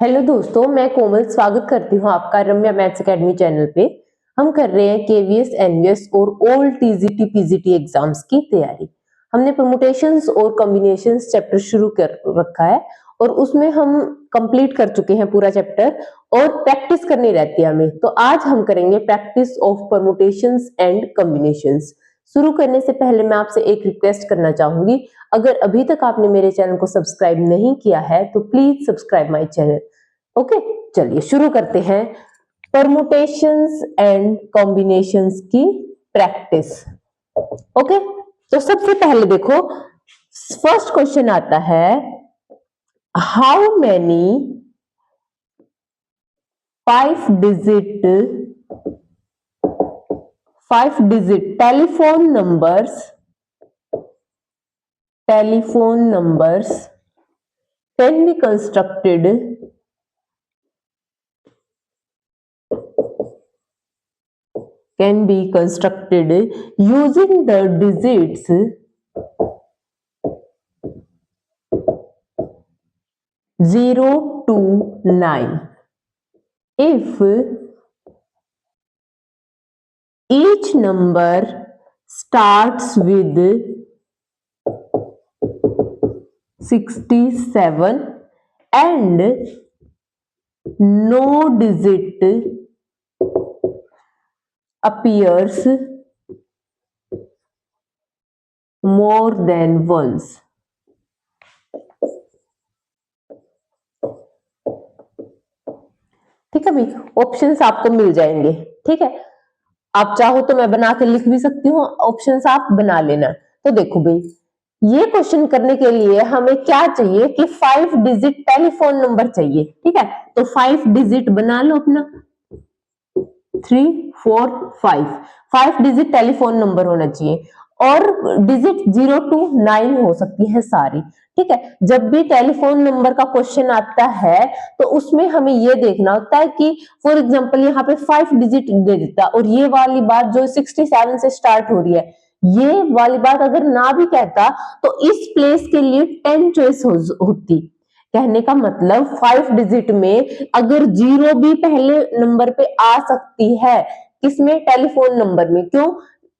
Hello दोस्तों, मैं कोमल स्वागत करती हूँ आपका रम्या मैथ्स एकेडमी चैनल पे। हम कर रहे हैं केवीएस, एनवीएस और ऑल टीजीटी पीजीटी एग्जाम्स की तैयारी। हमने परमुटेशंस और कॉम्बिनेशंस चैप्टर शुरू कर रखा है और उसमें हम कंप्लीट कर चुके हैं पूरा चैप्टर और प्रैक्टिस करनी रहती है हमें। तो आज हम करेंगे practice of permutations and combinations. शुरू करने से पहले मैं आपसे एक रिक्वेस्ट करना चाहूंगी, अगर अभी तक आपने मेरे चैनल को सब्सक्राइब नहीं किया है तो please subscribe my channel. Okay, चलिए शुरू करते हैं परमुटेशंस एंड कॉम्बिनेशंस की प्रैक्टिस। ओके, तो सबसे पहले देखो, फर्स्ट क्वेश्चन आता है, how many 5 digit telephone numbers can be constructed using the digits 0 to 9 if each number starts with 67 and no digit appears more than once। ठीक है भाई, ऑप्शंस आपको मिल जाएंगे। ठीक है, आप चाहो तो मैं बना के लिख भी सकती हूँ, ऑप्शंस आप बना लेना। तो देखो भाई, ये क्वेश्चन करने के लिए हमें क्या चाहिए कि 5 डिजिट टेलीफोन नंबर चाहिए। ठीक है, तो 5 डिजिट बना लो अपना, 3 4 5 5 डिजिट टेलीफोन नंबर होना चाहिए और डिजिट 0 to 9 हो सकती है सारी। ठीक है, जब भी टेलीफोन नंबर का क्वेश्चन आता है तो उसमें हमें ये देखना होता है कि फॉर एग्जांपल यहाँ पे 5 डिजिट दे देता और ये वाली बात जो 67 से स्टार्ट हो रही है, ये वाली बात अगर ना भी कहता तो इस प्लेस के लिए 10 चॉइस होती। कहने का मतलब 5 डिजिट में अगर 0 भी पहले नंबर पे आ सकती है, किसमें, टेलीफोन नंबर में। क्यों,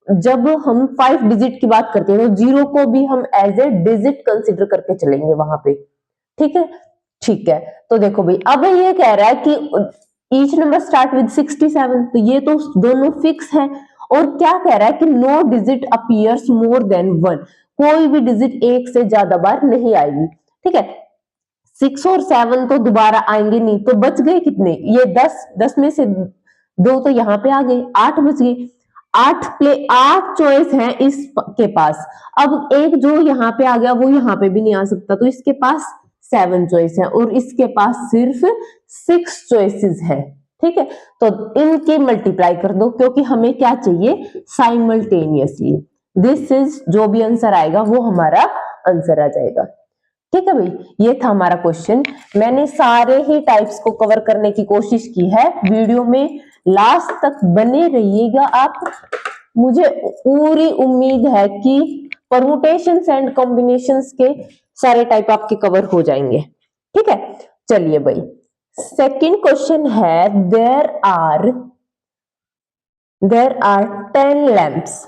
जब हम 5 डिजिट की बात करते हैं तो 0 को भी हम एज ए डिजिट कंसिडर करके चलेंगे वहां पे। ठीक है, ठीक है, तो देखो भाई, अब ये कह रहा है कि ईच नंबर स्टार्ट विद 67, तो ये तो दोनों फिक्स है। और क्या कह रहा है कि no digit appears more than 1, कोई भी डिजिट एक से ज्यादा बार नहीं आएगी। ठीक है, 6 और 7 तो दोबारा आएंगे नहीं, तो बच गए कितने, ये 10 में से 2 तो यहाँ पे आ गए, 8 बच गए। 8 चॉइस है इसके पास। अब एक जो यहाँ पे आ गया वो यहाँ पे भी नहीं आ सकता, तो इसके पास 7 चॉइस है और इसके पास सिर्फ 6 चॉइसेस है। ठीक है, तो इनके मल्टीप्लाई कर दो क्योंकि हमें क्या चाहिए, साइमल्टेनियसली। दिस इज, जो भी आंसर आएगा वो हमारा आंसर आ जाएगा। ठीक है भाई, ये था हमारा क्वेश्चन। मैंने सारे ही टाइप्स को कवर करने की कोशिश की है, वीडियो में लास्ट तक बने रहिएगा आप। मुझे पूरी उम्मीद है कि परमुटेशंस एंड कॉम्बिनेशंस के सारे टाइप आपके कवर हो जाएंगे। ठीक है, चलिए भाई, सेकंड क्वेश्चन है, देर आर 10 लैंप्स।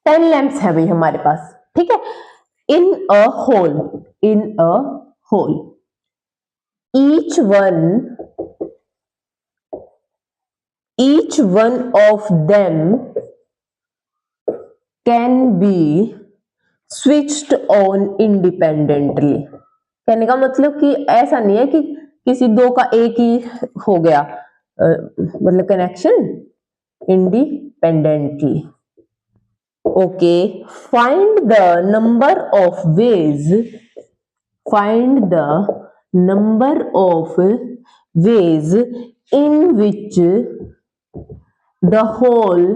10 लैंप्स है भाई हमारे पास। ठीक है, in a hole each one of them can be switched on independently। कहने का मतलब कि ऐसा नहीं है कि किसी दो का एक ही हो गया, मतलब connection independently. Okay, find the number of ways in which the whole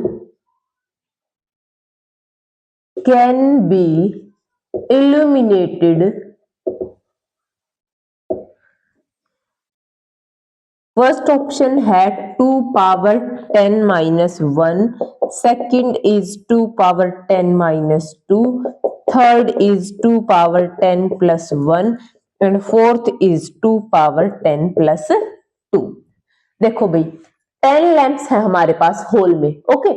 can be illuminated। First option है 2 power 10 minus 1, second is 2 power 10 minus 2, third is 2 power 10 plus 1, and fourth is 2 power 10 plus 2। देखो भाई 10 lamps है हमारे पास whole में, okay,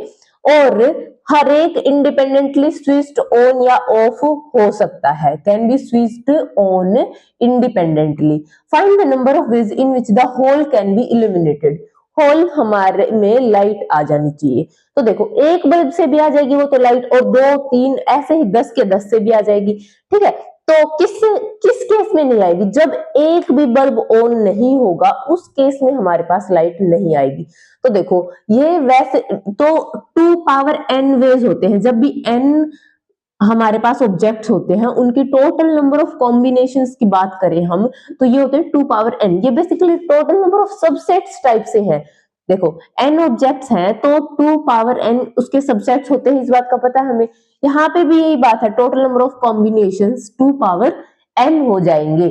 और हर एक independently switched on या ऑफ हो सकता है, can be switched on independently. Find the number of ways in which the whole can be illuminated. Whole हमारे में लाइट आ जानी चाहिए। तो देखो एक बल्ब से भी आ जाएगी वो तो लाइट, और 2 3 ऐसे ही 10 के 10 से भी आ जाएगी, ठीक है। तो किस केस में नहीं आएगी? जब एक भी बल्ब ऑन नहीं होगा उस केस में हमारे पास लाइट नहीं आएगी। तो देखो ये वैसे तो 2 पावर n वेज होते हैं, जब भी n हमारे पास ऑब्जेक्ट्स होते हैं उनकी टोटल नंबर ऑफ कॉम्बिनेशंस की बात करें हम, तो ये होते हैं 2 पावर n। ये basically total number of subsets type से हैं। देखो n ऑब्जेक्ट्स हैं तो 2 पावर n उसके सबसेट्स होते हैं, इस बात का पता है हमें। यहाँ पे भी यही बात है, total number of combinations 2 power n हो जाएंगे।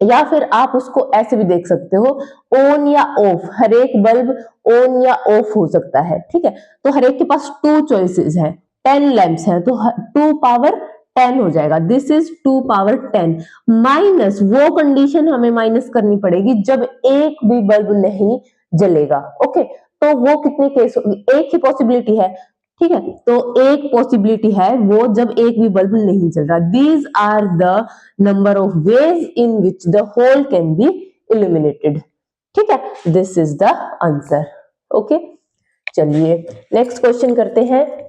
या फिर आप उसको ऐसे भी देख सकते हो, ऑन या ऑफ, हर एक बल्ब ऑन या ऑफ हो सकता है, ठीक है। तो हर एक के पास 2 चॉइसेस है, 10 लैंप्स हैं तो 2 पावर 10 हो जाएगा, दिस इज 2 पावर 10 माइनस वो कंडीशन हमें माइनस करनी पड़ेगी जब एक भी बल्ब नहीं जलेगा, ओके। तो वो कितने केस होगी? एक ही पॉसिबिलिटी है, ठीक है। तो एक पॉसिबिलिटी है वो जब एक भी बल्ब नहीं जल रहा। These are the number of ways in which the whole can be illuminated, ठीक है। This is the answer, okay. चलिए नेक्स्ट क्वेश्चन करते हैं।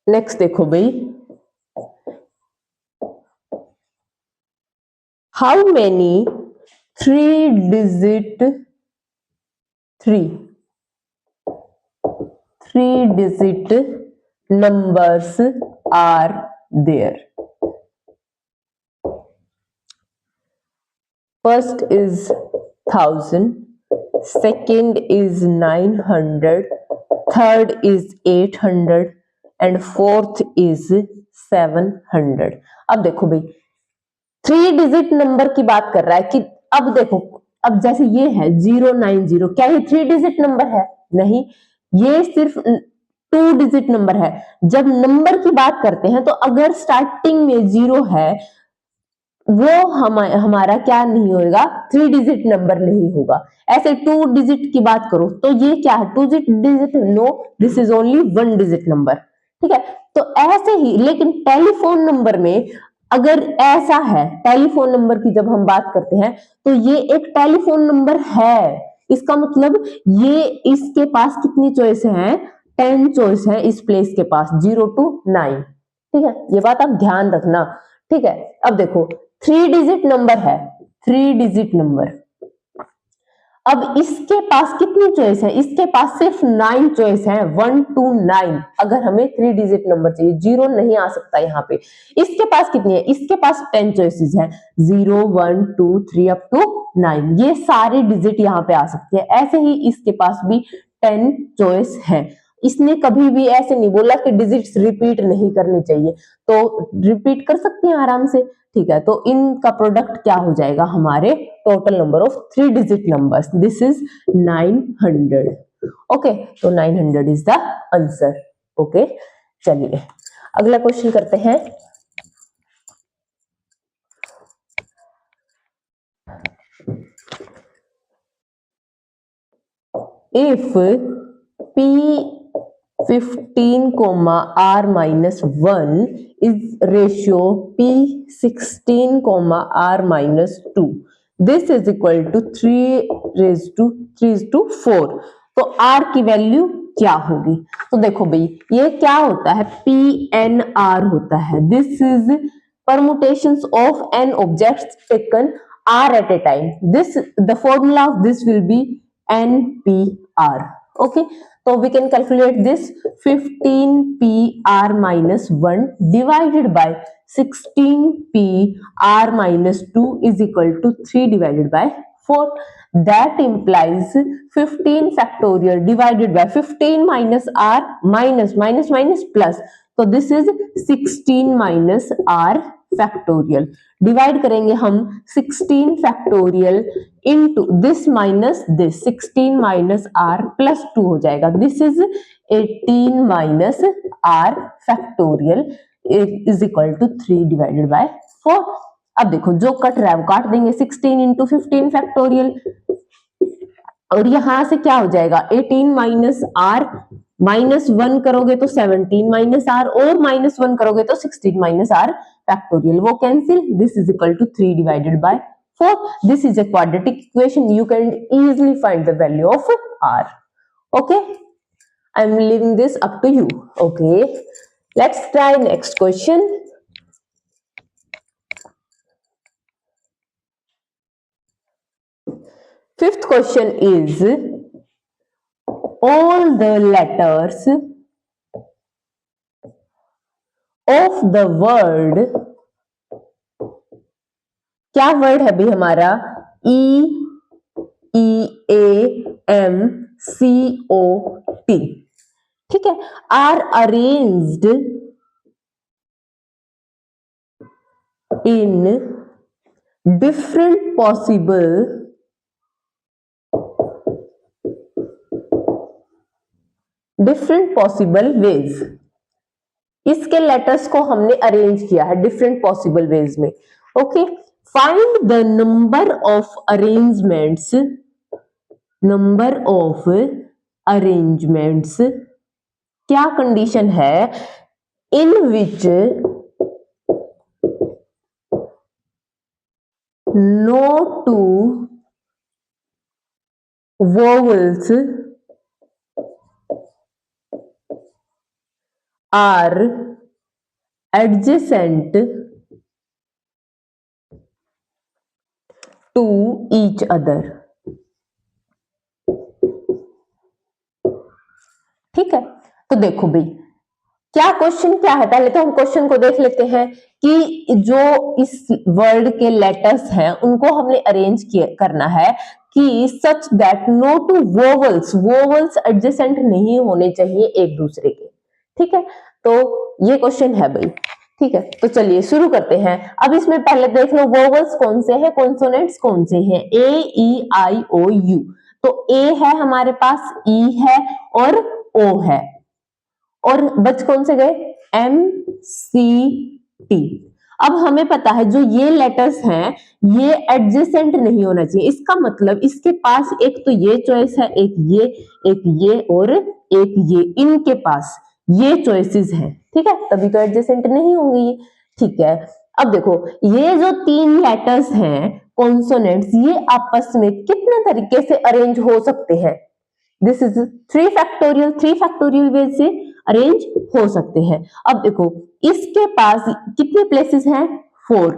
नेक्स्ट देखो भाई, how many 3 digit numbers are there? First is 1000, second is 900, third is 800 and fourth is 700। अब देखो भाई 3 डिजिट नंबर की बात कर रहा है कि अब देखो, अब जैसे ये है 090, क्या ये 3 डिजिट नंबर है? नहीं, ये सिर्फ 2 डिजिट नंबर है। जब नंबर की बात करते हैं तो अगर स्टार्टिंग में 0 है वो हमारा क्या नहीं होगा? 3 डिजिट नंबर नहीं होगा। ऐसे 2 डिजिट की बात करो तो ये क्या है? 2 digit, no, this is only 1 digit number, ठीक है। तो ऐसे ही लेकिन टेलीफोन नंबर में अगर ऐसा है, टेलीफोन नंबर की जब हम बात करते हैं तो ये एक टेलीफोन नंबर है, इसका मतलब ये इसके पास कितनी चॉइस है? 10 चॉइस है इस प्लेस के पास, 0 to 9, ठीक है। ये बात आप ध्यान रखना, ठीक है। अब देखो 3 डिजिट नंबर है, 3 डिजिट नंबर, अब इसके पास कितनी चॉइस है? इसके पास सिर्फ 9 चॉइस है, 1 to 9। अगर हमें 3 डिजिट नंबर चाहिए, 0 नहीं आ सकता यहाँ पे। इसके पास कितनी है? इसके पास 10 चॉइसेस है, 0 1 2 3 अप टू 9, ये सारे डिजिट यहाँ पे आ सकते हैं। ऐसे ही इसके पास भी 10 चॉइस है। इसने कभी भी ऐसे नहीं बोला कि डिजिट्स रिपीट नहीं करनी चाहिए, तो रिपीट कर सकते हैं आराम से, ठीक है। तो इनका प्रोडक्ट क्या हो जाएगा? हमारे total number of 3 digit numbers, this is 900, okay. तो 900 इज द आंसर, ओके। चलिए अगला क्वेश्चन करते हैं। If P15, R minus 1 is ratio P16, R minus 2. This is equal to 3:4। तो R की वैल्यू क्या होगी? तो देखो भाई ये क्या होता है? PNR होता है, this is permutations of n objects taken R at a time. The formula of this will be NPR, okay। So we can calculate this 15PR minus 1 divided by 16PR minus 2 is equal to 3 divided by 4. That implies 15 factorial divided by 15 minus R minus plus. So this is 16 minus R factorial. Divide करेंगे हम 16 factorial into this minus this, 16 minus R plus 2 हो जाएगा, this is 18 minus R factorial is equal to 3 divided by 4। अब देखो जो cut रहा है वो काट देंगे, 16 इंटू 15 फैक्टोरियल, और यहां से क्या हो जाएगा 18 माइनस आर, माइनस 1 करोगे तो 17 माइनस आर, और माइनस 1 करोगे तो 16 माइनस आर फैक्टोरियल, वो cancel, this is equal to 3 divided by 4। This is a quadratic equation, you can easily find the value of r. Okay, I'm leaving this up to you. Okay, let's try next question. Fifth question is, all the letters of the word, क्या word है भाई हमारा, EEAMCOT, ठीक है, are arranged in different possible ways. इसके letters को हमने arrange किया है डिफरेंट पॉसिबल वेज में। Okay, find the number of arrangements, क्या कंडीशन है, in which no two vowels are adjacent to each other। ठीक है, तो देखो भाई क्या क्वेश्चन क्या है, पहले तो हम क्वेश्चन को देख लेते हैं कि जो इस वर्ड के लेटर्स हैं उनको हमने अरेंज करना है कि such that no two vowels adjacent नहीं होने चाहिए एक दूसरे के। ठीक है, तो ये क्वेश्चन है भाई। ठीक है, तो चलिए शुरू करते हैं। अब इसमें पहले देख लो वोवल्स कौन से हैं, कॉन्सोनेंट्स कौन से हैं, ए ई आई ओ यू। तो ए है हमारे पास, ई है और ओ है, और बच कौन से गए, एम सी टी। अब हमें पता है जो ये लेटर्स हैं ये एडजेसेंट नहीं होना चाहिए, इसका मतलब इसके पास एक तो ये चॉइस है, एक ये और एक ये, इनके पास ये चॉइसेस हैं। ठीक है, तभी तो एडजेसेंट नहीं होंगे ये। ठीक है, अब देखो ये जो तीन लेटर्स हैं कॉन्सोनेंट्स, ये आपस में कितने तरीके से अरेंज हो सकते हैं, दिस इज 3 फैक्टोरियल वे से अरेंज हो सकते हैं। अब देखो इसके पास कितने प्लेसेस हैं, 4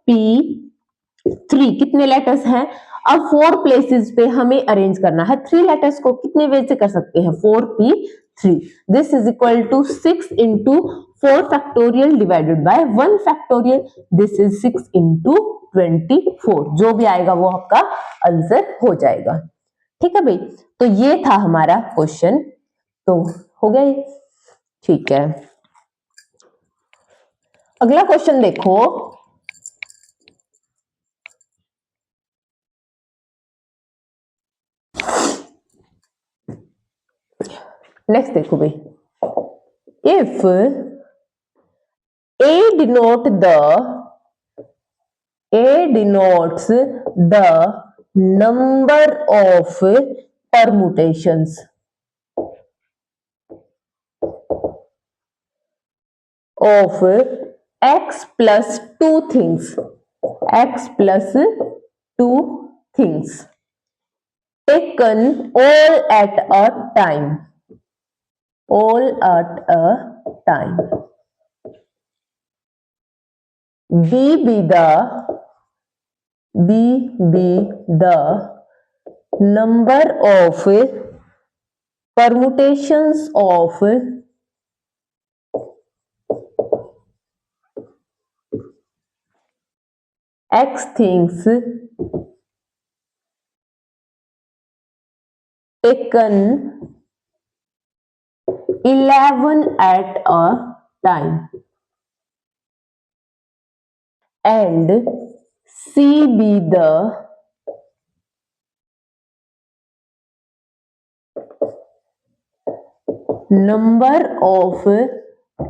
P3, कितने लेटर्स हैं, अब 4 प्लेसेस पे हमें अरेंज करना है 3 लेटर्स को, कितने वे से कर सकते हैं, 4P3, this is equal to 6 into 4 factorial divided by 1 factorial, this is 6 into 24, जो भी आएगा वो आपका आंसर हो जाएगा। ठीक है भाई, तो ये था हमारा क्वेश्चन, तो हो गया ये। ठीक है, अगला क्वेश्चन देखो, नेक्स्ट देखो भाई, if A denotes the number of permutations of x plus two things taken all at a time, B be the number of permutations of x things taken 11 at a time, and C be the number of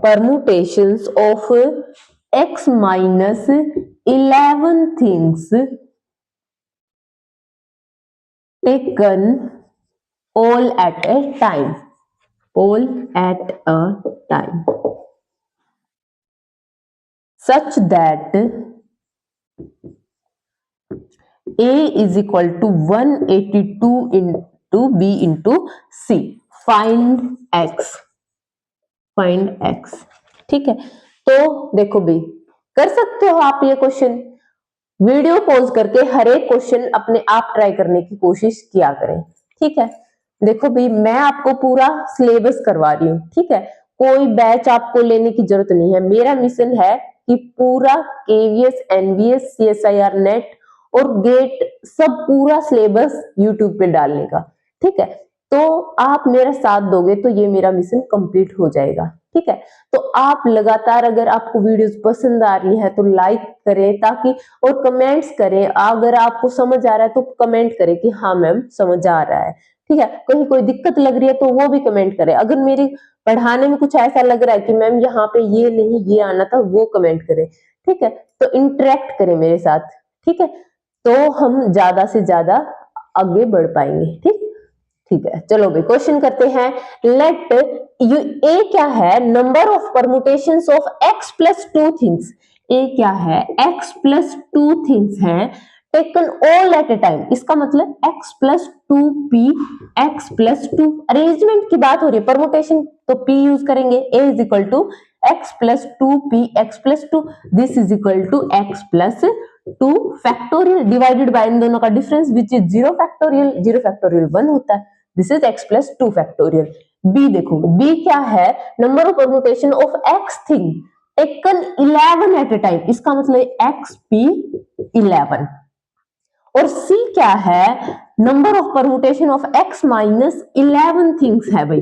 permutations of x minus 11 things taken all at a time, all at a time, such that a is equal to 182 into b into c. Find x, ठीक है। तो देखो भाई, कर सकते हो आप ये क्वेश्चन, वीडियो पॉज करके हर एक क्वेश्चन अपने आप ट्राई करने की कोशिश किया करें, ठीक है। देखो भाई, मैं आपको पूरा सिलेबस करवा रही हूँ, ठीक है। कोई बैच आपको लेने की जरूरत नहीं है। मेरा मिशन है कि पूरा केवीएस, एनवीएस, सीएसआईआर नेट और गेट सब पूरा सिलेबस यूट्यूब पे डालने का, ठीक है। तो आप मेरा साथ दोगे तो ये मेरा मिशन कंप्लीट हो जाएगा, ठीक है। तो आप लगातार, अगर आपको वीडियोस पसंद आ रही है तो लाइक करें, ताकि और कमेंट्स करें। अगर आपको समझ आ रहा है तो कमेंट करें कि हाँ मैम समझ आ रहा है, ठीक है। कहीं कोई दिक्कत लग रही है तो वो भी कमेंट करें। अगर मेरी पढ़ाने में कुछ ऐसा लग रहा है कि मैम यहाँ पे ये नहीं, ये आना था, वो कमेंट करें, ठीक है। तो इंटरेक्ट करें मेरे साथ, ठीक है। तो हम ज्यादा से ज्यादा आगे बढ़ पाएंगे, ठीक है। चलो भाई क्वेश्चन करते हैं। लेट यू, ए क्या है, number of permutations of x plus 2 things. A क्या है, x प्लस 2 थिंग्स हैं taken all at a time. इसका मतलब x plus 2p, x plus 2, arrangement की बात हो रही है, परमुटेशन तो p यूज करेंगे। a is equal to x plus 2p x plus 2, this is equal to x plus 2 factorial divided by इन दोनों का difference which is 0 factorial, 0 factorial 1 होता है। This is x plus 2 factorial. b देखो, b क्या है, number of permutation of x thing taken 11 at a time. इसका मतलब xp 11। और c क्या है, number of permutation of x minus 11 things है भाई,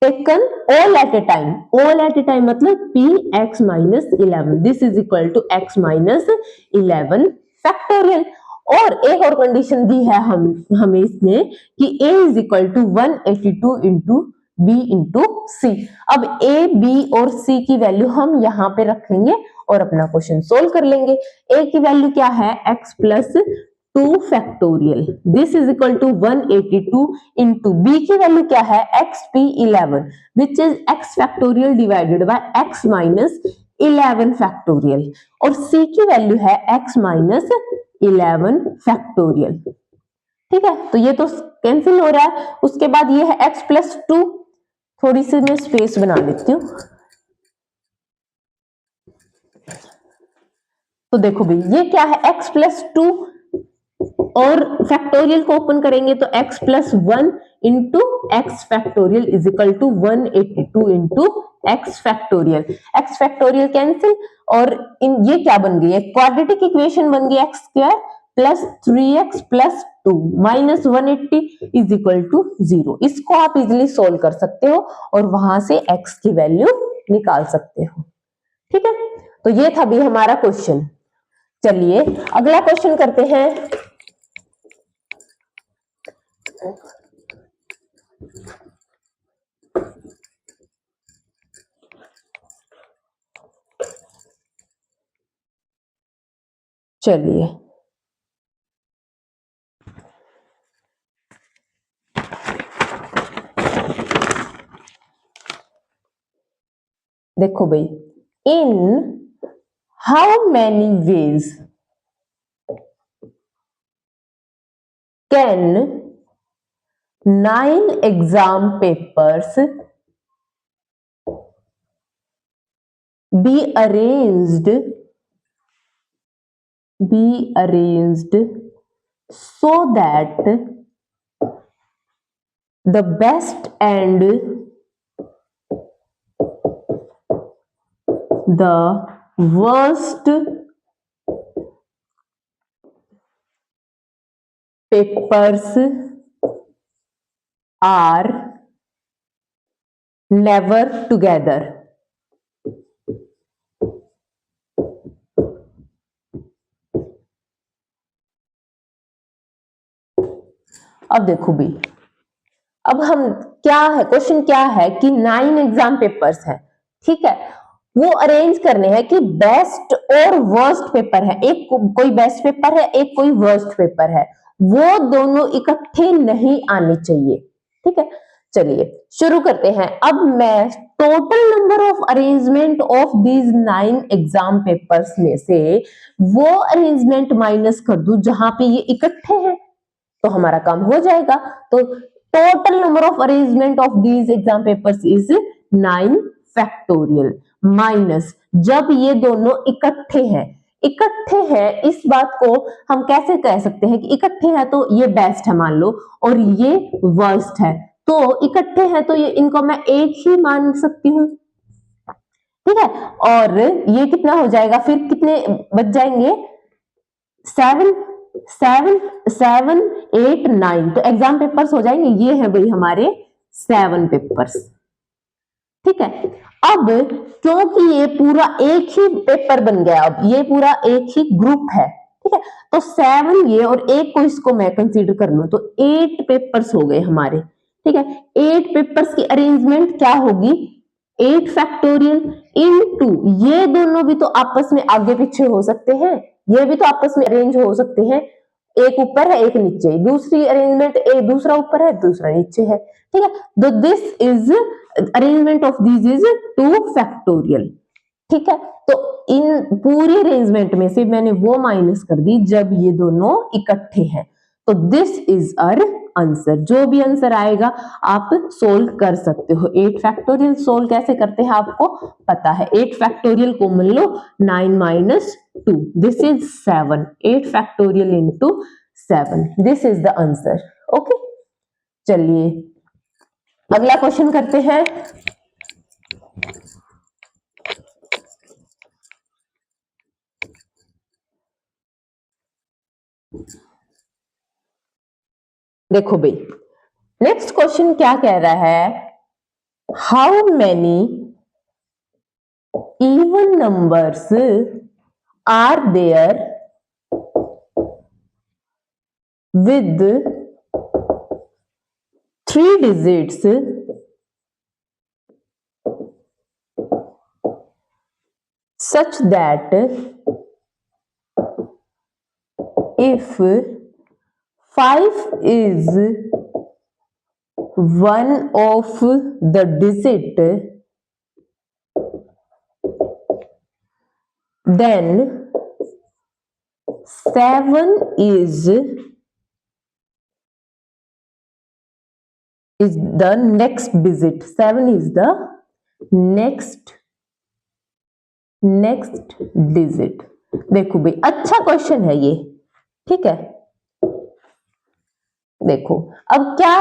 taken all at a time. All at a time मतलब p x minus 11, this is equal to x minus 11 factorial. और एक और कंडीशन दी है हमें इसमें कि a is equal to 182 into b into C. अब a, b और c की वैल्यू हम यहाँ पे रखेंगे और अपना क्वेश्चन सोल्व कर लेंगे। a की वैल्यू क्या है, x plus 2 factorial, this is equal to 182 into b की वैल्यू क्या है, xp 11 which is x factorial divided by x minus 11 factorial. और c की वैल्यू है x माइनस 11 फैक्टोरियल, ठीक है। तो ये तो कैंसिल हो रहा है। उसके बाद ये है x प्लस 2, थोड़ी सी मैं स्पेस बना लेती हूँ। तो देखो भाई, ये क्या है, x प्लस 2 और फैक्टोरियल को ओपन करेंगे तो x plus 1 into x factorial is equal to 182 into x factorial. X factorial cancel, और ये क्या बन गई है, क्वाड्रेटिक इक्वेशन बन गई, x square plus 3x plus 2 minus 180 is equal to 0। इसको आप इजिली सोल्व कर सकते हो और वहां से x की वैल्यू निकाल सकते हो, ठीक है। तो ये था भी हमारा क्वेश्चन। चलिए अगला क्वेश्चन करते हैं। चलिए देखो भाई, in how many ways can 9 exam papers be arranged so that the best and the worst papers are never together। अब देखो भाई, अब हम क्या है, क्वेश्चन क्या है कि 9 एग्जाम पेपर्स है, ठीक है, वो अरेंज करने हैं कि बेस्ट और वर्स्ट पेपर है, एक कोई बेस्ट पेपर है, एक कोई वर्स्ट पेपर है, वो दोनों इकट्ठे नहीं आने चाहिए, ठीक है। चलिए शुरू करते हैं। अब मैं total number of arrangement of these 9 exam papers में से वो अरेंजमेंट माइनस कर दूं जहां पे ये इकट्ठे हैं, तो हमारा काम हो जाएगा। तो total number of arrangement of these exam papers is 9 factorial minus, जब ये दोनों इकट्ठे हैं, इकट्ठे हैं इस बात को हम कैसे कह सकते हैं कि इकट्ठे हैं तो ये बेस्ट है मान लो और ये वर्स्ट है, तो इकट्ठे हैं तो ये इनको मैं एक ही मान सकती हूँ, ठीक है। और ये कितना हो जाएगा, फिर कितने बच जाएंगे, 7 7 7 8 9, तो एग्जाम पेपर्स हो जाएंगे, ये है भाई हमारे 7 पेपर्स, ठीक है। अब क्योंकि ये पूरा एक ही पेपर बन गया, अब ये पूरा एक ही ग्रुप है, ठीक है, तो 7 ये और एक को इसको मैं कंसीडर कर लूं तो 8 पेपर्स हो गए हमारे, ठीक है। 8 पेपर्स की अरेंजमेंट क्या होगी, 8 फैक्टोरियल इनटू, ये दोनों भी तो आपस में आगे पीछे हो सकते हैं, ये भी तो आपस में अरेंज हो सकते हैं, एक ऊपर है एक नीचे, दूसरी अरेंजमेंट एक दूसरा ऊपर है दूसरा नीचे है, ठीक है। तो this is arrangement of this is 2 factorial, ठीक है। तो इन पूरी अरेंजमेंट में से मैंने वो माइनस कर दी जब ये दोनों इकट्ठे हैं, तो दिस इज आवर आंसर। जो भी आंसर आएगा आप सोल्व कर सकते हो। 8 फैक्टोरियल सोल्व कैसे करते हैं आपको पता है, 8 factorial common low, 9 minus 2, this is 7, 8 factorial into 7, this is the answer, okay. चलिए अगला क्वेश्चन करते हैं। देखो भाई नेक्स्ट क्वेश्चन क्या कह रहा है, how many even numbers are there with 3 digits such that if 5 is one of the digit, then 7 is the next digit, 7 is the next digit। देखो भाई अच्छा क्वेश्चन है ये, ठीक है। देखो अब क्या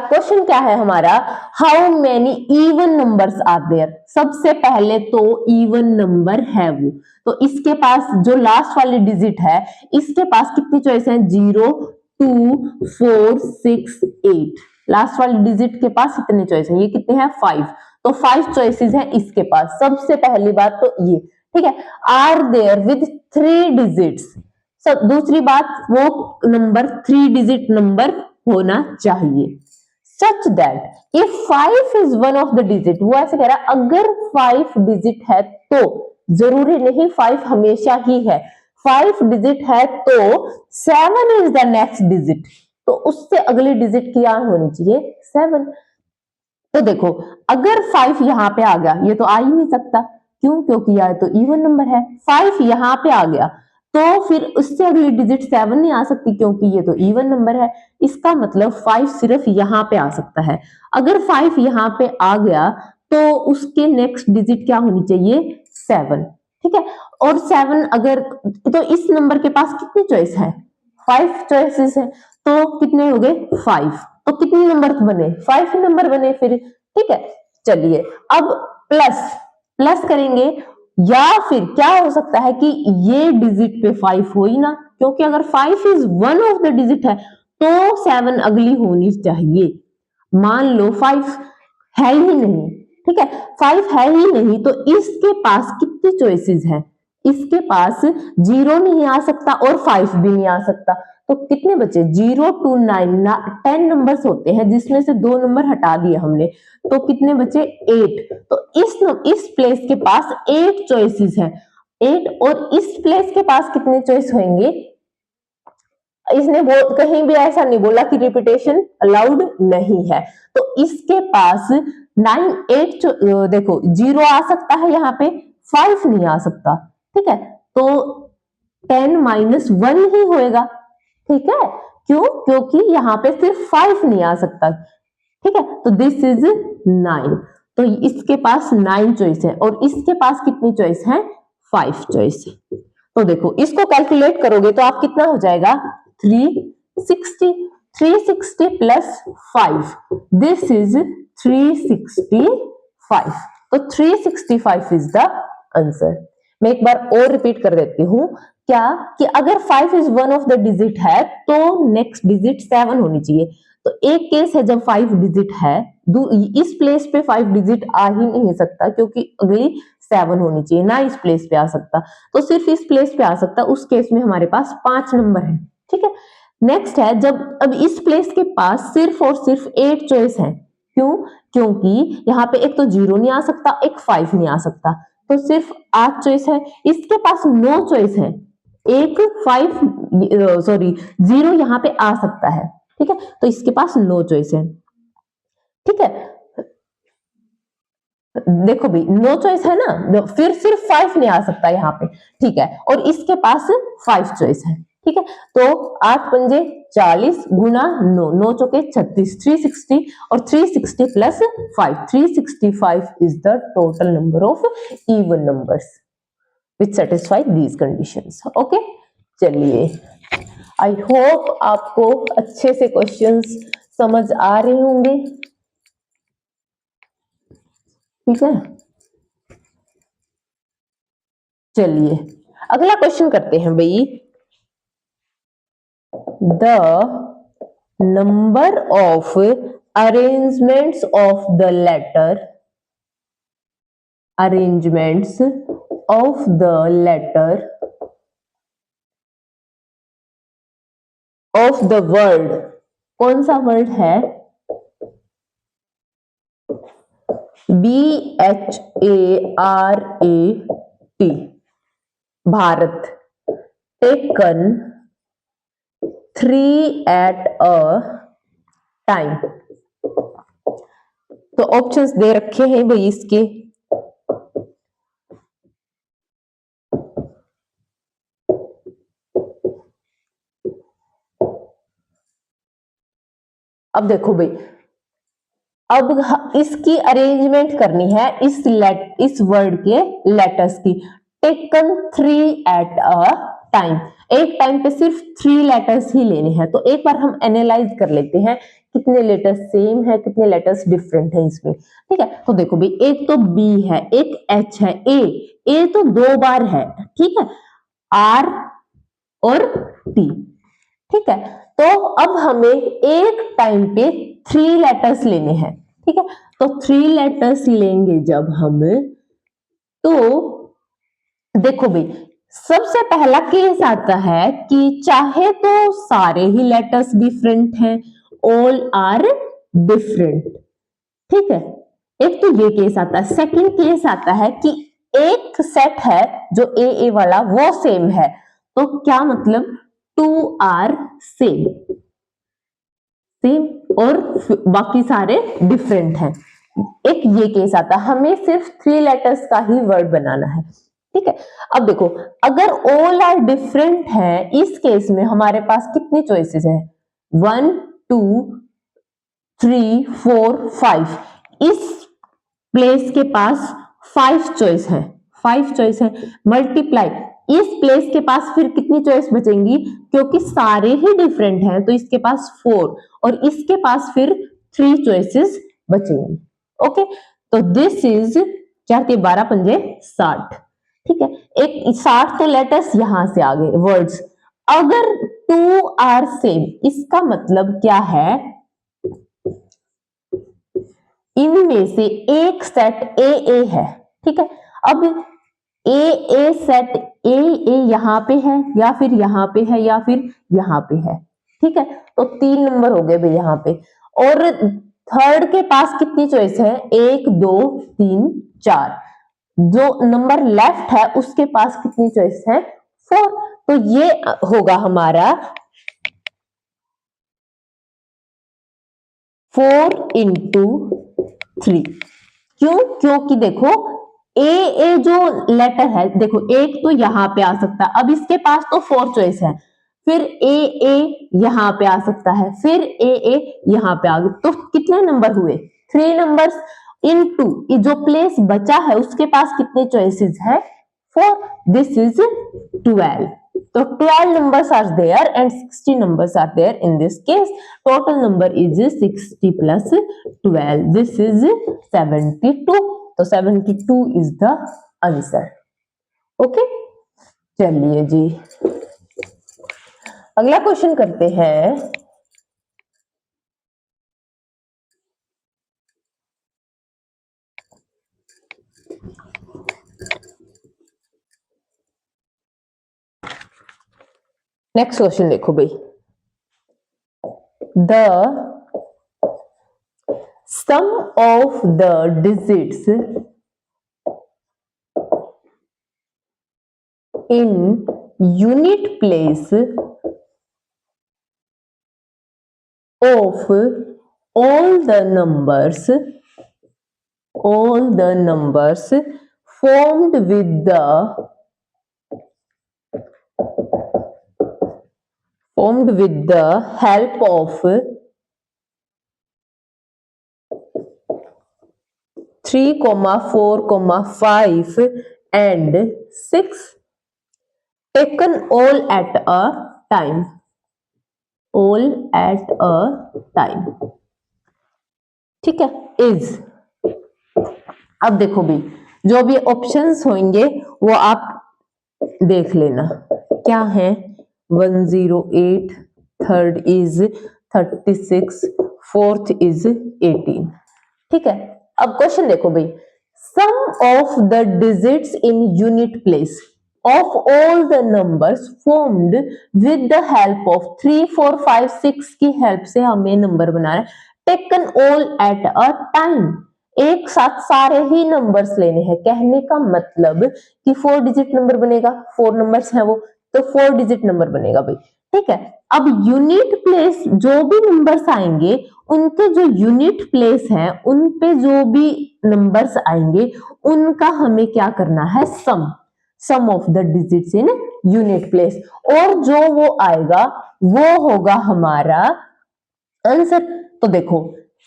क्वेश्चन क्या है हमारा, how many even numbers are there, सबसे पहले तो इवन नंबर है वो, तो इसके पास जो लास्ट वाली डिजिट है इसके पास कितनी चॉइस है, 0 2 4 6 8, लास्ट वाली डिजिट के पास कितने चॉइस है, ये कितने हैं 5, तो 5 चॉइसेस है इसके पास। सबसे पहली बात तो ये, ठीक है, आर देयर विद 3 डिजिट्स, सब दूसरी बात वो नंबर 3 डिजिट नंबर होना चाहिए, such that if 5 is one of the digit, वो ऐसे कह रहा है अगर 5 डिजिट है तो, जरूरी नहीं 5 हमेशा ही है, 5 डिजिट है तो 7 इज द नेक्स्ट डिजिट, तो उससे अगली डिजिट क्या होनी चाहिए 7। तो देखो अगर 5 यहां पे आ गया, ये तो आ ही नहीं सकता, क्यों, क्योंकि यह तो इवन नंबर है, 5 यहां पे आ गया तो फिर उससे अगली डिजिट 7 नहीं आ सकती क्योंकि ये तो इवन नंबर है, इसका मतलब 5 सिर्फ यहां पे आ सकता है। अगर 5 यहां पे आ गया तो उसके नेक्स्ट डिजिट क्या होनी चाहिए 7, ठीक है। और 7 अगर, तो इस नंबर के पास कितनी चॉइस है 5 चॉइसेस है, तो कितने हो गए 5, तो कितने नंबर बने 5 नंबर बने फिर, ठीक है। चलिए अब प्लस करेंगे, या फिर क्या हो सकता है कि ये डिजिट पे 5 हो ही ना, क्योंकि अगर 5 is one of the digit है तो 7 अगली होनी चाहिए। मान लो 5 है ही नहीं, ठीक है, 5 है ही नहीं तो इसके पास कितनी चॉइसेस है, इसके पास 0 नहीं आ सकता और 5 भी नहीं आ सकता, तो कितने बचे 0 to 9 10 नंबर्स होते हैं जिसमें से 2 नंबर हटा दिए हमने, तो कितने बचे 8। तो इस प्लेस के पास 8 चॉइसेस हैं, 8। और इस प्लेस के पास कितने चॉइस होंगे, इसने कहीं भी ऐसा नहीं बोला कि रिपीटेशन अलाउड नहीं है। तो इसके पास 9 8 देखो 0 आ सकता है यहाँ पे, 5 नहीं आ सकता, ठीक है। तो 10 - 1 ही होएगा, ठीक है। क्यों? क्योंकि यहाँ पे सिर्फ 5 नहीं आ सकता, ठीक है। तो दिस इज 9। तो इसके पास 9 चॉइस है और इसके पास कितनी चॉइस है, 5 चॉइस है। तो देखो इसको कैलकुलेट करोगे तो आप कितना हो जाएगा 360, 360 प्लस 5, दिस इज 365। तो 365 इज द आंसर। मैं एक बार और रिपीट कर देती हूं, क्या कि अगर 5 is one of the digit है तो नेक्स्ट डिजिट 7 होनी चाहिए। तो एक केस है जब 5 डिजिट है, इस प्लेस पे 5 डिजिट आ ही नहीं सकता क्योंकि अगली 7 होनी चाहिए, ना इस प्लेस पे आ सकता, तो सिर्फ इस प्लेस पे आ सकता। उस केस में हमारे पास 5 नंबर है, ठीक है। नेक्स्ट है जब अब इस प्लेस के पास सिर्फ और सिर्फ 8 चॉइस है। क्यों? क्योंकि यहाँ पे एक तो 0 नहीं आ सकता, एक 5 नहीं आ सकता, तो सिर्फ 8 चॉइस है। इसके पास 9 चॉइस है, एक 0 यहाँ पे आ सकता है, ठीक है। तो इसके पास 9 चॉइस है, ठीक है। देखो भी 9 चॉइस है ना, फिर सिर्फ 5 नहीं आ सकता यहाँ पे, ठीक है। और इसके पास 5 चॉइस है, ठीक है। तो 8 पंजे 40 गुना 9, 9 चौके 36, 360 और 360 plus 5, 365 is the total number of even numbers which satisfy these conditions. Okay, चलिए, आई होप आपको अच्छे से क्वेश्चंस समझ आ रहे होंगे, ठीक है। चलिए अगला क्वेश्चन करते हैं भाई, the number of arrangements of the letter, arrangements of the letter of the word, कौन सा वर्ड है, BHARAT, Bharat, taken 3 at a time. तो ऑप्शंस दे रखे हैं भाई इसके, अब देखो भाई, अब इसकी अरेंजमेंट करनी है इस वर्ड के लेटर्स की। टेकन 3 at a टाइम, एक टाइम पे सिर्फ 3 लेटर्स ही लेने हैं। तो एक बार हम एनालाइज कर लेते हैं कितने लेटर्स सेम है, कितने लेटर्स डिफरेंट है इसमें, ठीक है। तो देखो भाई, एक तो B है, एक H है, A तो 2 बार है, ठीक है, R और T, ठीक है। तो अब हमें एक टाइम पे 3 लेटर्स लेने हैं, ठीक है। तो 3 लेटर्स लेंगे जब हम, तो देखो भाई, सबसे पहला केस आता है कि चाहे तो सारे ही लेटर्स डिफरेंट हैं, ऑल आर डिफरेंट, ठीक है। एक तो ये केस आता है। सेकंड केस आता है कि एक सेट है जो ए वाला वो सेम है, तो क्या मतलब 2 आर सेम, और बाकी सारे डिफरेंट हैं। एक ये केस आता है, हमें सिर्फ 3 लेटर्स का ही वर्ड बनाना है, ठीक है। अब देखो, अगर ऑल आर डिफरेंट है, इस केस में हमारे पास कितनी चॉइसेस है, 1 2 3 4 5, इस प्लेस के पास 5 चॉइस है, 5 चॉइस है। मल्टीप्लाई, इस प्लेस के पास फिर कितनी चॉइस बचेंगी, क्योंकि सारे ही डिफरेंट हैं तो इसके पास 4 और इसके पास फिर 3 चॉइसेस बचेंगी, ओके। तो दिस इज 4 के 12 पंजे 60, ठीक है। एक 60 तो लेटर्स यहां से आ गए वर्ड्स। अगर 2 आर सेम, इसका मतलब क्या है, इनमें से एक सेट ए है, ठीक है। अब ए सेट ए यहाँ पे है या फिर यहाँ पे है या फिर यहाँ पे है, ठीक है। तो 3 नंबर हो गए भाई यहाँ पे। और थर्ड के पास कितनी चॉइस है? 1 2 3 4। जो नंबर लेफ्ट है उसके पास कितनी चॉइस है? 4। तो ये होगा हमारा 4 into 3। क्यों? क्योंकि देखो ए जो लेटर है, देखो एक तो यहाँ पे आ सकता है, अब इसके पास तो 4 चॉइस है, फिर ए यहाँ पे आ सकता है, फिर ए यहाँ पे आ गया, तो कितने नंबर हुए? 3 नंबर्स इनटू जो प्लेस बचा है उसके पास कितने चॉइसेस है? 4। This is 12। तो 12 numbers are there and 60 numbers are there in this case. Total number is 60 plus 12. This is 72. तो 72 is the answer. Okay? चलिए जी, अगला क्वेश्चन करते हैं। नेक्स्ट क्वेश्चन देखो भाई, the sum of the digits in unit place of all the numbers formed with the help of 3, 4, 5 and 6 taken all at a time, ठीक है। Is, अब देखो भी जो भी ऑप्शंस होंगे वो आप देख लेना क्या है। 108, थर्ड इज 36, फोर्थ इज 18, ठीक है। अब क्वेश्चन देखो भाई, sum of the digits in unit place of all the numbers formed with the help of 3, 4, 5, 6 की हेल्प से हमें नंबर बना रहे हैं। Taken all at a time, एक साथ सारे ही नंबर्स लेने हैं। कहने का मतलब कि 4 डिजिट नंबर बनेगा, 4 नंबर्स हैं वो, तो 4 डिजिट नंबर बनेगा भाई, ठीक है। अब यूनिट प्लेस जो भी नंबर्स आएंगे उनके जो यूनिट प्लेस है उन पे जो भी नंबर्स आएंगे उनका हमें क्या करना है? Sum of the digits in unit place, और जो वो आएगा वो होगा हमारा आंसर। तो देखो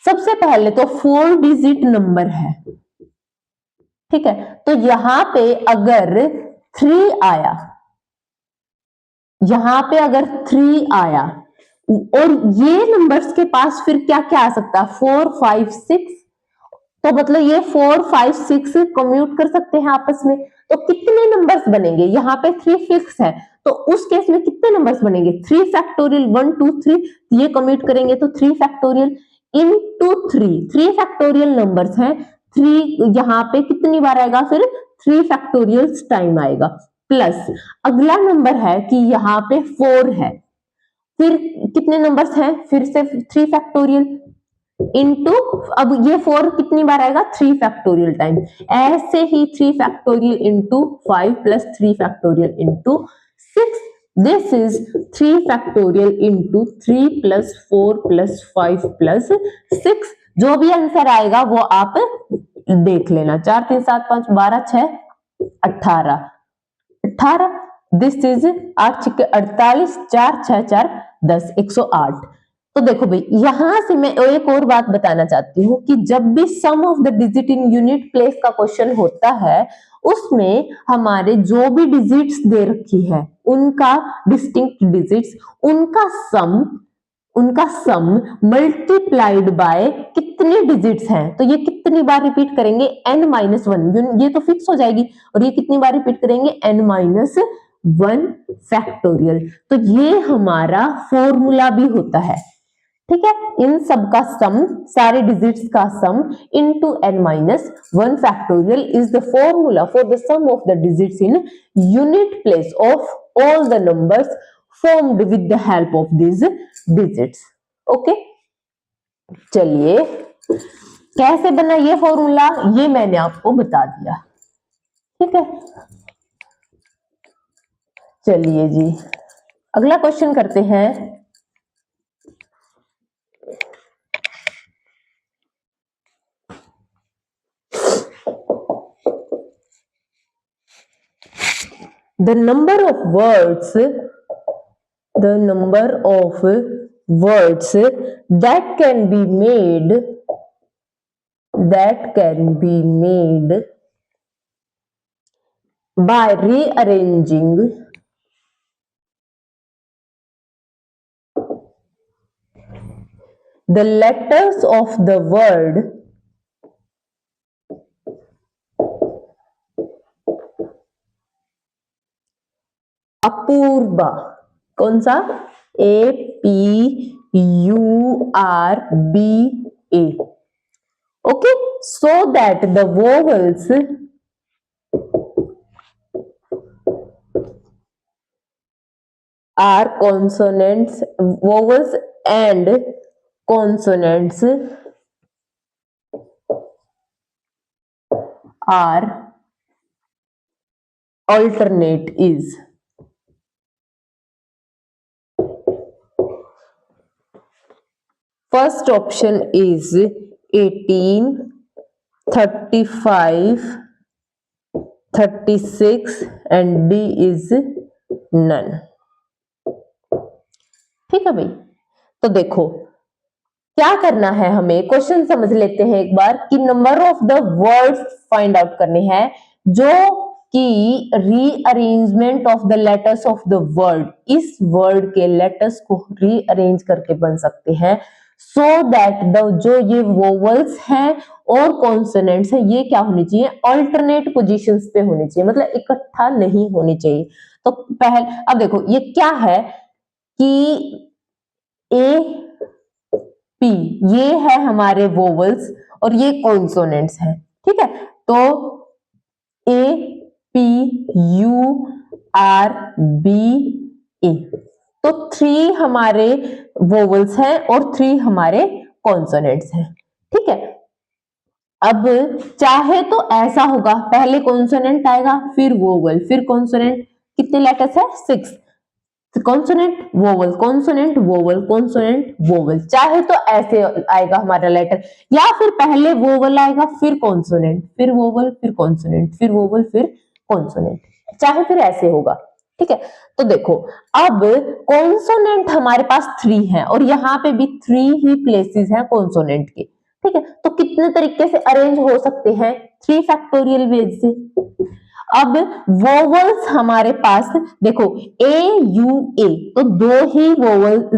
सबसे पहले तो 4 डिजिट नंबर है, ठीक है। तो यहां पे अगर 3 आया, यहां पे अगर 3 आया और ये नंबर्स के पास फिर क्या क्या आ सकता है? 4, 5, 6। तो मतलब ये 4, 5, 6 कम्यूट कर सकते हैं आपस में। तो कितने नंबर्स बनेंगे? यहाँ पे 3 फिक्स है, तो उस केस में कितने नंबर्स बनेंगे? 3 फैक्टोरियल 1 2 3, ये कम्यूट करेंगे तो 3 फैक्टोरियल इनटू 3 फैक्टोरियल नंबर्स हैं। 3 यहाँ पे कितनी बार आएगा? फिर 3 फैक्टोरियल टाइम आएगा। प्लस अगला नंबर है कि यहाँ पे 4 है, फिर कितने नंबर्स हैं? फिर से 3 फैक्टोरियल इनटू, अब ये 4 कितनी बार आएगा? 3 फैक्टोरियल टाइम। ऐसे ही 3 factorial into 5 plus 3 factorial into 6। This is 3 factorial into 3 plus 4 plus 5 plus 6। जो भी आंसर आएगा वो आप देख लेना। 4 3 7 5 12 6 18 18। This is 8 6 48, 4 6 4 10, 108। तो देखो भाई यहां से मैं एक और बात बताना चाहती हूँ कि जब भी sum of the digit in unit place का क्वेश्चन होता है उसमें हमारे जो भी डिजिट्स दे रखी है उनका डिस्टिंक्ट डिजिट्स, उनका सम मल्टीप्लाइड बाय कितने डिजिट्स हैं। तो ये कितनी बार रिपीट करेंगे? n-1, ये तो फिक्स हो जाएगी। और ये कितनी बार रिपीट करेंगे? n-1 factorial. तो ये हमारा फॉर्मूला भी होता है, ठीक है, इन सब का सम, सारे डिजिट्स का sum into n minus 1 factorial is the formula for the sum of the digits in unit place of all the numbers formed with the help of this digits. Okay, चलिए कैसे बना ये फॉर्मूला, ये मैंने आपको बता दिया। ठीक है, चलिए जी अगला क्वेश्चन करते हैं। The number of words that can be made by rearranging the letters of the word Apoorva, कौन सा, APURBA, okay, so that the vowels are consonants, vowels and consonants are alternate is first option is 18, 35, 36 and D is none। ठीक है भाई, तो देखो क्या करना है, हमें क्वेश्चन समझ लेते हैं एक बार कि number of the words find out करने हैं जो कि rearrangement of the letters of the word, इस वर्ड के लेटर्स को रीअरेंज करके बन सकते हैं सो दैट द जो ये वोवल्स हैं और कॉन्सोनेंट्स हैं ये क्या होनी चाहिए, अल्टरनेट पोजीशंस पे होनी चाहिए, मतलब इकट्ठा नहीं होनी चाहिए। तो पहले अब देखो ये क्या है कि ए पी ये है हमारे वोवल्स और ये कॉन्सोनेंट्स हैं। ठीक है, तो A P U R B A, तो 3 हमारे वोवल्स हैं और 3 हमारे कॉन्सोनेंट्स हैं। ठीक है, अब चाहे तो ऐसा होगा, पहले कॉन्सोनेंट आएगा फिर वोवल फिर कॉन्सोनेंट, कितने लेटर्स है 6, consonant vowel consonant vowel consonant vowel, चाहे तो ऐसे आएगा हमारा लेटर, या फिर पहले वोवल आएगा फिर कॉन्सोनेंट फिर वोवल फिर कॉन्सोनेंट फिर वोवल फिर कॉन्सोनेंट, चाहे फिर ऐसे होगा। ठीक है, तो देखो अब कॉन्सोनेंट हमारे पास 3 है और यहाँ पे भी 3 ही प्लेसेस हैं कॉन्सोनेंट के। ठीक है, तो कितने तरीके से अरेंज हो सकते हैं, 3 फैक्टोरियल वेज से। अब वोवल्स हमारे पास देखो ए यू ए, तो 2 ही वोवल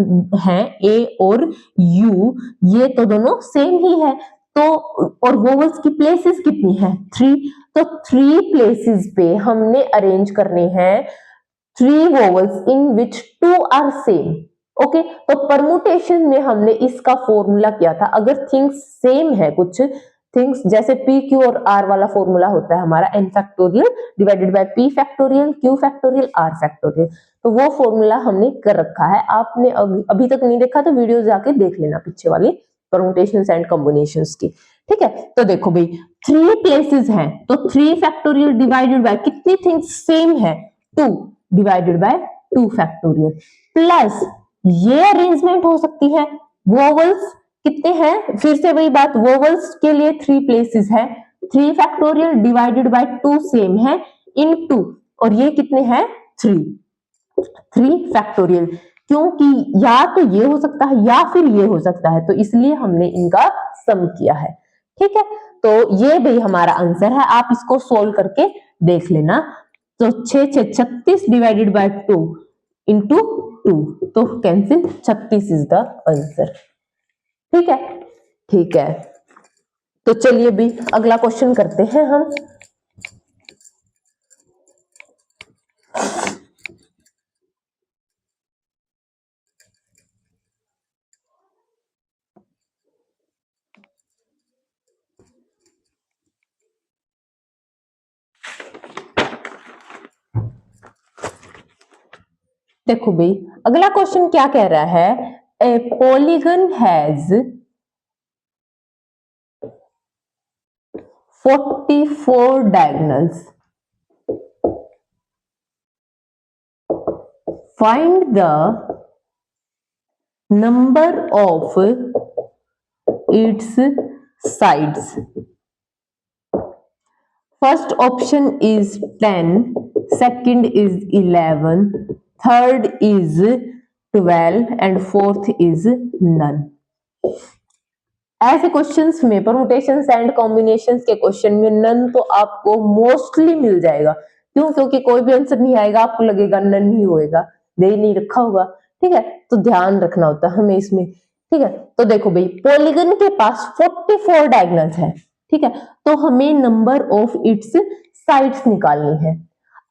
हैं ए और यू, ये तो दोनों सेम ही है, तो और वोवल्स की प्लेसेस कितनी है 3, तो 3 प्लेसेस पे हमने अरेंज करने हैं 3 vowels in which 2 are same. Okay, तो परमुटेशन में हमने इसका फॉर्मूला किया था, अगर थिंग्स सेम है कुछ थिंग्स, जैसे पी क्यू और आर वाला फॉर्मूला होता है हमारा N factorial divided by P factorial Q factorial R factorial, तो वो फॉर्मूला हमने कर रखा है, आपने अभी तक नहीं देखा तो वीडियो जाके देख लेना पीछे वाली परमुटेशंस एंड कॉम्बिनेशंस की। ठीक है, तो देखो भाई 3 प्लेसेस हैं तो 3 फैक्टोरियल डिवाइडेड बाय कितनी थिंग्स सेम है 2 डिवाइडेड बाय 2 फैक्टोरियल, प्लस ये अरेंजमेंट हो सकती है, वोवल्स कितने हैं, फिर से वही बात, वोवल्स के लिए 3 प्लेसेस है, 3 फैक्टोरियल डिवाइडेड बाय 2 सेम है इन 2, और ये कितने हैं 3 फैक्टोरियल, क्योंकि या तो ये हो सकता है या फिर ये हो सकता है, तो इसलिए हमने इनका सम किया है। ठीक है, तो ये भी हमारा आंसर है, आप इसको सोल्व करके देख लेना। तो 6 6 36 डिवाइडेड बाय 2 इंटू 2, तो कैंसिल 36 इज द आंसर। ठीक है, ठीक है, तो चलिए भी अगला क्वेश्चन करते हैं हम। देखो भाई अगला क्वेश्चन क्या कह रहा है, a polygon has 44 diagonals, find the number of its sides. First option is 10, second is 11, third is 12 and fourth is none. ऐसे क्वेश्चंस में परमुटेशंस एंड कॉम्बिनेशंस के क्वेश्चन में नन तो आपको मोस्टली मिल जाएगा। क्यों? क्योंकि कोई भी आंसर नहीं आएगा आपको लगेगा नन ही होएगा, दे ही नहीं रखा होगा। ठीक है, तो ध्यान रखना होता है हमें इसमें। ठीक है, तो देखो भाई पॉलीगन के पास 44 डायगोनल्स है। ठीक है, तो हमें नंबर ऑफ इट्स साइड्स निकालनी है।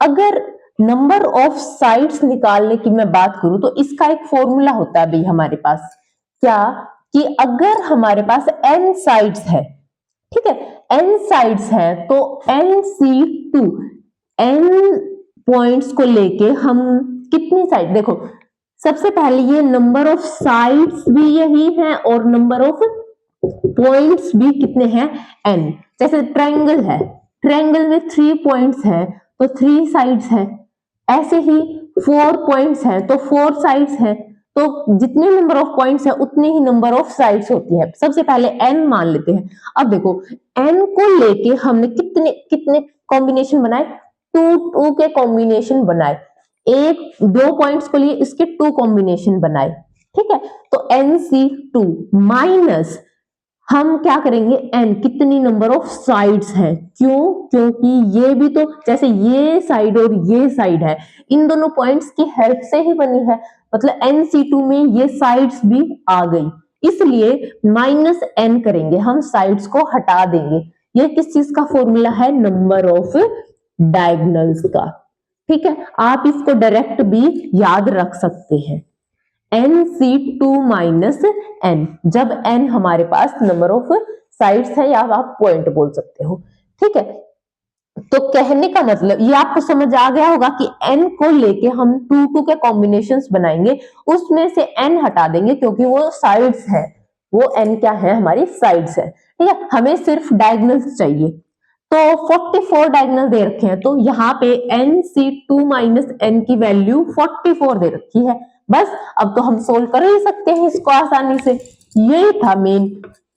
अगर नंबर ऑफ साइड्स निकालने की मैं बात करूं तो इसका एक फॉर्मूला होता है भाई हमारे पास, क्या कि अगर हमारे पास n साइड्स है, ठीक है, n साइड्स है तो NC2 n पॉइंट्स को लेके हम कितनी साइड, देखो सबसे पहले ये नंबर ऑफ साइड्स भी यही है और नंबर ऑफ पॉइंट्स भी कितने हैं n। जैसे ट्रायंगल है, ट्रायंगल में 3 पॉइंट्स हैं तो 3 साइड्स है, ऐसे ही 4 पॉइंट्स हैं तो 4 साइड्स हैं, तो जितने नंबर ऑफ पॉइंट्स है उतने ही नंबर ऑफ साइड्स होती है। सबसे पहले n मान लेते हैं। अब देखो n को लेके हमने कितने कितने कॉम्बिनेशन बनाए, 2 के कॉम्बिनेशन बनाए, एक 2 पॉइंट्स को लिए इसके 2 कॉम्बिनेशन बनाए। ठीक है, तो NC2 माइनस हम क्या करेंगे n कितनी नंबर ऑफ साइड्स हैं, क्यों? क्योंकि ये भी तो जैसे ये साइड और ये साइड है, इन दोनों पॉइंट्स की हेल्प से ही बनी है, मतलब NC2 में ये साइड्स भी आ गई, इसलिए माइनस n करेंगे, हम साइड्स को हटा देंगे। ये किस चीज का फॉर्मूला है, नंबर ऑफ डायगोनल्स का। ठीक है, आप इसको डायरेक्ट भी याद रख सकते हैं, NC2 माइनस n, जब n हमारे पास नंबर ऑफ साइड्स है या आप पॉइंट बोल सकते हो। ठीक है, तो कहने का मतलब ये आपको समझ आ गया होगा कि n को लेके हम 2 के कॉम्बिनेशंस बनाएंगे, उसमें से n हटा देंगे क्योंकि वो साइड्स है, वो n क्या है, हमारी साइड्स है। ठीक है, हमें सिर्फ डायगोनल्स चाहिए, तो 44 डायगोनल दे रखे हैं, तो यहाँ पे NC2 माइनस n की वैल्यू 44 दे रखी है। बस अब तो हम सोल्व कर ही सकते हैं इसको आसानी से। यही था मेन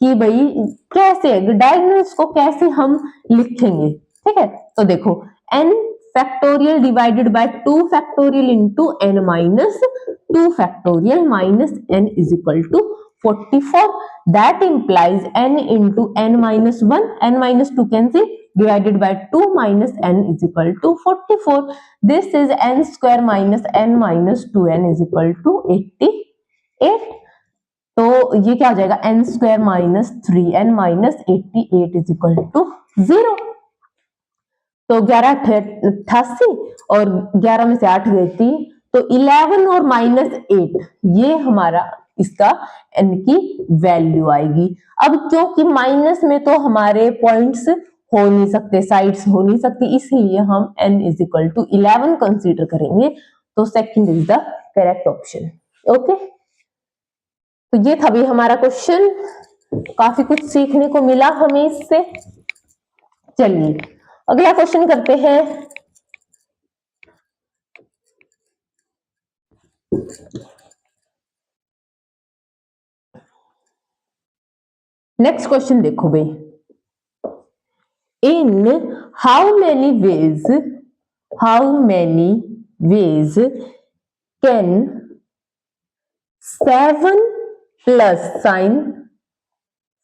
कि भाई कैसे डायगोनल्स को कैसे हम लिखेंगे। ठीक है, तो देखो n factorial divided by 2 factorial into n minus 2 factorial minus n is equal to 44, that implies n into n minus 1, n minus 2 cancel, divided by 2 minus n is equal to 44. This is n square minus n minus 2n is equal to 88. तो ये क्या हो जाएगा, n square minus 3n minus 88 is equal to 0. तो 11 88 और 11 में से 8 गई 3, तो 11 और माइनस 8 ये हमारा इसका n की वैल्यू आएगी। अब क्योंकि माइनस में तो हमारे पॉइंट्स हो नहीं सकते, साइड्स हो नहीं सकती, इसलिए हम n is equal to 11 consider करेंगे, तो second is the correct option. Okay, तो ये था भी हमारा क्वेश्चन, काफी कुछ सीखने को मिला हमें इससे। चलिए अगला क्वेश्चन करते हैं। नेक्स्ट क्वेश्चन देखो भाई, in how many ways can 7 plus sign,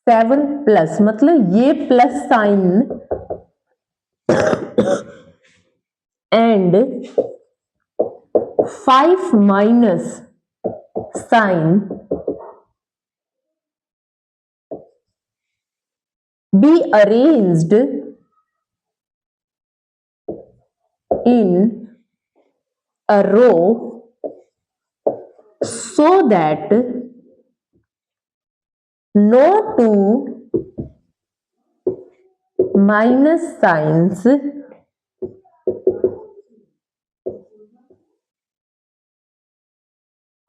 7 plus मतलब ये plus sign and 5 minus sign be arranged in a row so that no two minus signs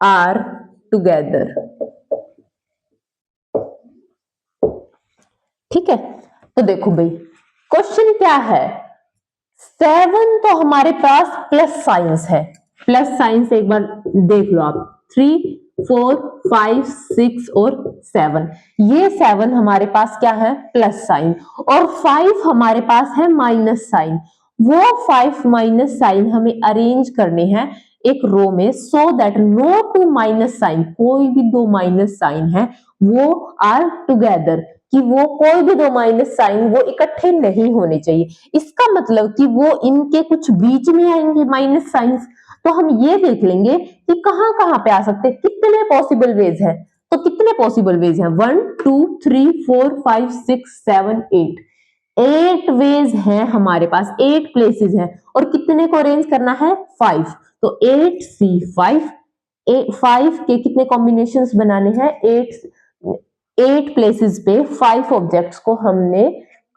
are together. ठीक है, तो देखो भाई क्वेश्चन क्या है, 7 तो हमारे पास प्लस साइंस है, प्लस साइंस एक बार देख लो आप, 3 4 5 6 और 7, ये 7 हमारे पास क्या है प्लस साइन, और 5 हमारे पास है माइनस साइन। वो 5 माइनस साइन हमें अरेंज करने हैं एक रो में, so that no two minus sign, कोई भी दो माइनस साइन है वो आर टुगेदर, कि वो कोई भी दो माइनस साइन वो इकट्ठे नहीं होने चाहिए। इसका मतलब कि वो इनके कुछ बीच में आएंगे माइनस साइंस। तो हम ये देख लेंगे कि कहां कहां पे आ सकते हैं, कितने पॉसिबल वेज है। तो कितने पॉसिबल वेज हैं, 1 2 3 4 5 6 7 8, 8 वेज हैं हमारे पास, 8 प्लेसेस हैं, और कितने को अरेंज करना है 5। तो 8C5, 5 के कितने कॉम्बिनेशंस बनाने हैं, 8 प्लेसेस पे 5 ऑब्जेक्ट्स को हमने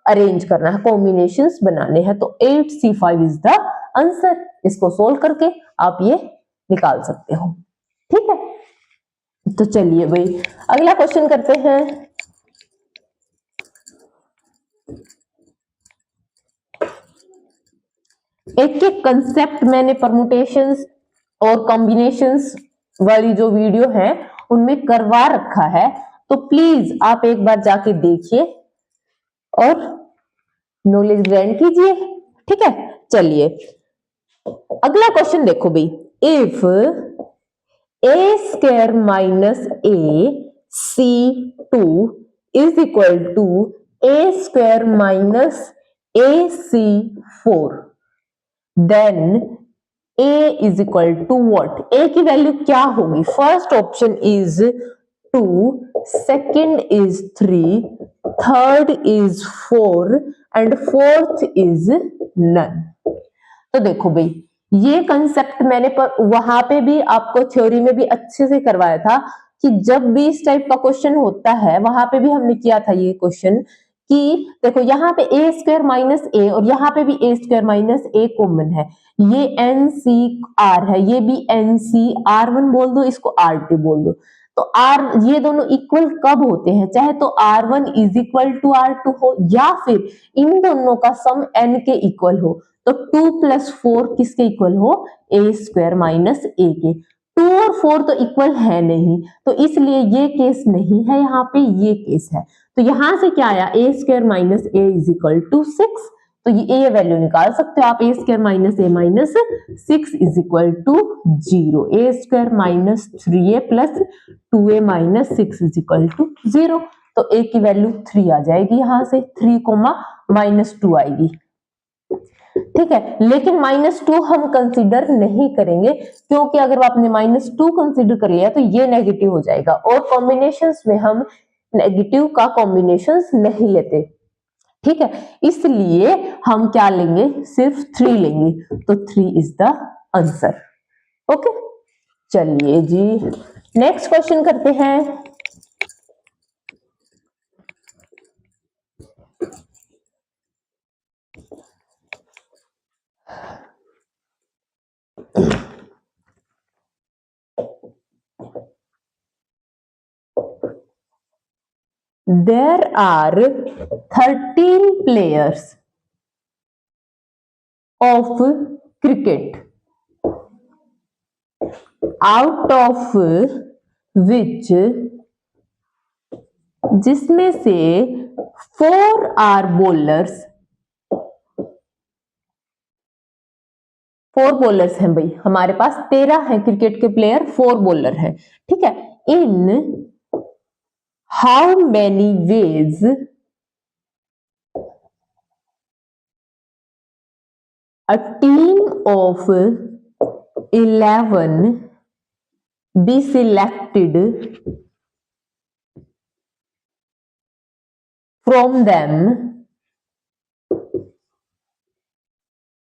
अरेंज करना है, कॉम्बिनेशंस बनाने हैं। तो 8C5 इज द आंसर। इसको सोल्व करके आप ये निकाल सकते हो। ठीक है, तो चलिए भाई अगला क्वेश्चन करते हैं। एक एक कंसेप्ट मैंने परमुटेशंस और कॉम्बिनेशंस वाली जो वीडियो है उनमें करवा रखा है, तो प्लीज आप एक बार जाके देखिए और नॉलेज ग्रैंड कीजिए। ठीक है, चलिए अगला क्वेश्चन देखो भाई, if a square minus a c 2 is equal to a square minus a c 4, then a is equal to what, a की वैल्यू क्या होगी। First option is 2, second is 3, third is 4 and fourth is none. तो देखो भाई ये concept मैंने वहां पे भी आपको थ्योरी में भी अच्छे से करवाया था कि जब भी इस टाइप का क्वेश्चन होता है, वहां पे भी हमने किया था ये क्वेश्चन कि देखो यहाँ पे ए स्क्वायर माइनस ए और यहाँ पे भी ए स्क्वायर माइनस ए कॉमन है, ये एन सी आर है, ये भी एन सी R1 बोल दो, इसको R2 बोल दो। तो आर ये दोनों इक्वल कब होते हैं, चाहे तो R1 is equal to R2 हो या फिर इन दोनों का सम n के इक्वल हो। तो 2 + 4 किसके इक्वल हो, ए स्क्वायर माइनस ए के। 2 और 4 तो इक्वल है नहीं, तो इसलिए ये केस नहीं है, यहाँ पे ये केस है। तो यहां से क्या आया, A square minus A is equal to 6, तो ये वैल्यू निकाल सकते हो आप, A square minus A minus 6 is equal to 0, A square minus 3a plus 2a minus 6 is equal to 0। तो a की वैल्यू 3 आ जाएगी, यहां से 3 -2 आएगी। ठीक है, लेकिन -2 हम कंसीडर नहीं करेंगे, क्योंकि अगर आपने -2 कंसीडर कर लिया तो ये नेगेटिव हो जाएगा, और कॉम्बिनेशंस में हम नेगेटिव का कॉम्बिनेशंस नहीं लेते। ठीक है, इसलिए हम क्या लेंगे, सिर्फ 3 लेंगे, तो 3 इज द आंसर। ओके, चलिए जी नेक्स्ट क्वेश्चन करते हैं। There are 13 players of cricket, out of which जिसमें से 4 are bowlers, 4 bowlers हैं भाई हमारे पास, 13 हैं क्रिकेट के प्लेयर, 4 बॉलर हैं। ठीक है, इन how many ways a team of 11 be selected from them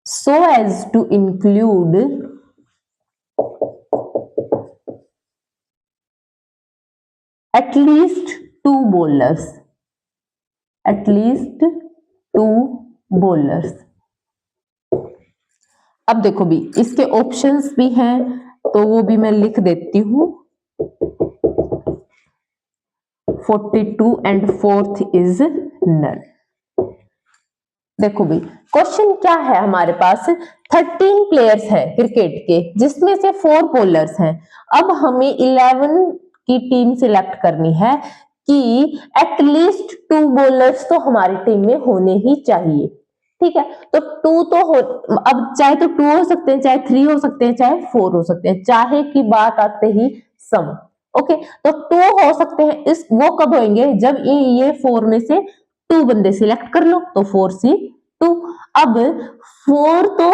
so as to include at least 2 bowlers, at least 2 bowlers। अब देखो भी इसके ऑप्शंस भी हैं, तो वो भी मैं लिख देती हूँ 42 एंड फोर्थ इज नन। देखो भाई क्वेश्चन क्या है हमारे पास, 13 प्लेयर्स हैं क्रिकेट के जिसमें से 4 बॉलर्स हैं। अब हमें 11 की टीम सिलेक्ट करनी है कि एटलीस्ट 2 बॉलर्स तो हमारी टीम में होने ही चाहिए। ठीक है, तो 2 तो हो, अब चाहे तो 2 हो सकते हैं, चाहे 3 हो सकते हैं, चाहे 4 हो सकते हैं, चाहे की बात आते ही सम। ओके, तो 2 हो सकते हैं, इस वो कब होंगे जब ये 4 में से 2 बंदे सिलेक्ट कर लो, तो 4C2। अब 4 तो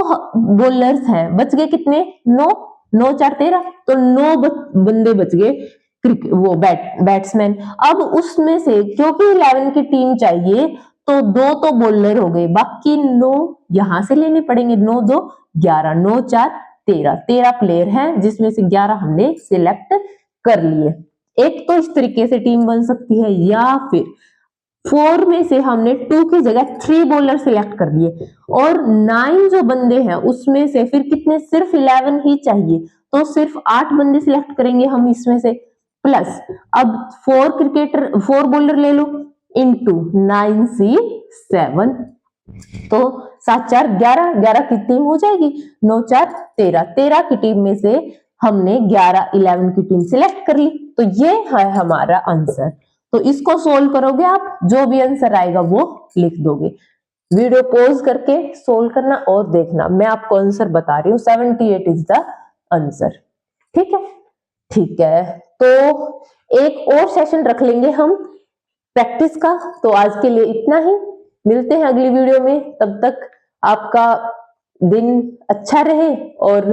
बॉलर्स हैं, बच गए कितने, 9, 9 4 13, तो 9 बंदे बच गए वो बैट्समैन। अब उसमें से क्योंकि 11 की टीम चाहिए तो 2 तो बॉलर हो गए, बाकी 9 यहां से लेने पड़ेंगे, 9 2 11, 9 4 13, 13 प्लेयर हैं जिसमें से 11 हमने सिलेक्ट कर लिए। एक तो इस तरीके से टीम बन सकती है, या फिर 4 में से हमने 2 की जगह 3 बॉलर सिलेक्ट कर लिए, और 9 जो बंदे हैं उसमें से फिर कितने, सिर्फ 11 ही चाहिए, तो सिर्फ 8 बंदे सिलेक्ट करेंगे हम इसमें से, प्लस अब 4 बॉलर ले लो इंटू 9C7, तो 7 4 11, 11 की टीम हो जाएगी, 9 4 13, 13 की टीम में से हमने 11 की टीम सिलेक्ट कर ली, तो ये है हमारा आंसर। तो इसको सोल्व करोगे आप, जो भी आंसर आएगा वो लिख दोगे। वीडियो पॉज करके सोल्व करना और देखना, मैं आपको आंसर बता रही हूँ, 78 इज द आंसर। ठीक है, ठीक है, तो एक और सेशन रख लेंगे हम प्रैक्टिस का। तो आज के लिए इतना ही, मिलते हैं अगली वीडियो में, तब तक आपका दिन अच्छा रहे और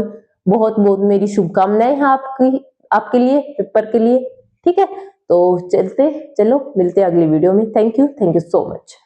बहुत बहुत मेरी शुभकामनाएं हैं आपके लिए, पेपर के लिए। ठीक है, तो चलो मिलते हैं अगली वीडियो में। Thank you so much.